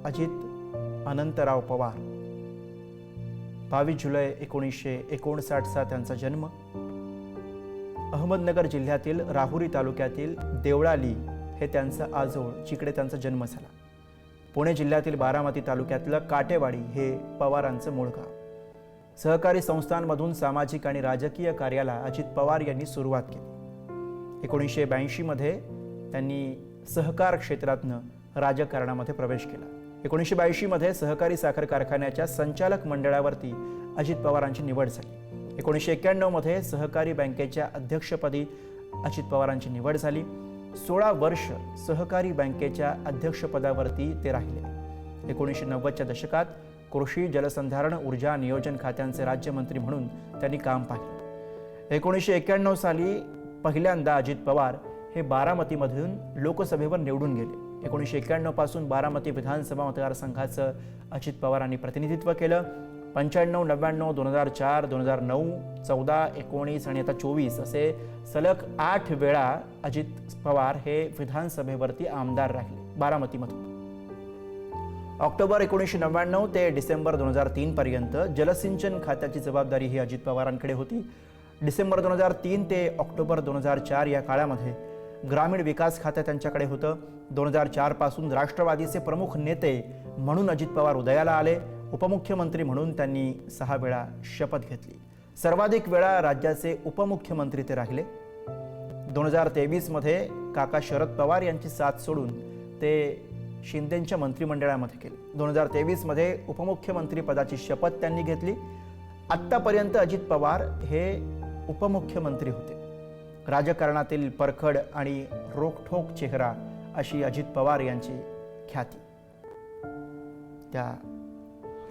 अजित अनंतराव पवार। 22 जुलै 1959चा त्यांचा जन्म। अहमदनगर जिल्ह्यातील राहुरी तालुक्यातील देवळाली हे त्यांचं आजोळ, जिकडे त्यांचा जन्म झाला। पुणे जिल्ह्यातील बारामती तालुक्यातलं काटेवाडी हे पवारांचं मूळ गाव। सहकारी संस्थांमधून सामाजिक आणि राजकीय कार्याला अजित पवार यांनी सुरुवात केली। 1982 मध्ये त्यांनी सहकार क्षेत्रातनं राजकारणामध्ये प्रवेश केला। 1982 मध्ये सहकारी साखर कारखान्याच्या संचालक मंडळावरती अजित पवारांची निवड झाली। 1991 मध्ये सहकारी बँकेच्या अध्यक्षपदी अजित पवारांची निवड झाली। 16 वर्ष सहकारी बँकेच्या अध्यक्षपदावरती ते राहिले। 1990च्या दशकात कृषी, जलसंधारण, ऊर्जा, नियोजन खात्यांचे राज्यमंत्री म्हणून त्यांनी काम पाहिले। 1991 साली पहिल्यांदा अजित पवार हे बारामतीमधून लोकसभेवर निवडून गेले। 1991 पासून बारामती विधानसभा मतदारसंघाचं अजित पवारांनी प्रतिनिधित्व केलं। 95, 99, 2004, 2009, 14, 19 आणि आता 24 असे सलग 8 वेळा अजित पवार हे विधानसभेवरती आमदार राहिले बारामतीमधून। ऑक्टोबर 1999 ते डिसेंबर 2003 पर्यंत जलसिंचन खात्याची जबाबदारी ही अजित पवारांकडे होती। डिसेंबर 2003 ते ऑक्टोबर 2004 या काळामध्ये ग्रामीण विकास खाते त्यांच्याकडे होतं। 2004 पासून राष्ट्रवादीचे प्रमुख नेते म्हणून अजित पवार उदयाला आले। उपमुख्यमंत्री म्हणून त्यांनी 6 वेळा शपथ घेतली। सर्वाधिक वेळा राज्याचे उपमुख्यमंत्री ते राहिले। 2023 मध्ये काका शरद पवार यांची साथ सोडून ते शिंदेंच्या मंत्रिमंडळामध्ये गेले। 2023 मध्ये उपमुख्यमंत्री पदाची शपथ त्यांनी घेतली। आत्तापर्यंत अजित पवार हे उपमुख्यमंत्री होते। राजकारणातील परखड आणि रोखठोक चेहरा अशी अजित पवार यांची ख्याती। त्या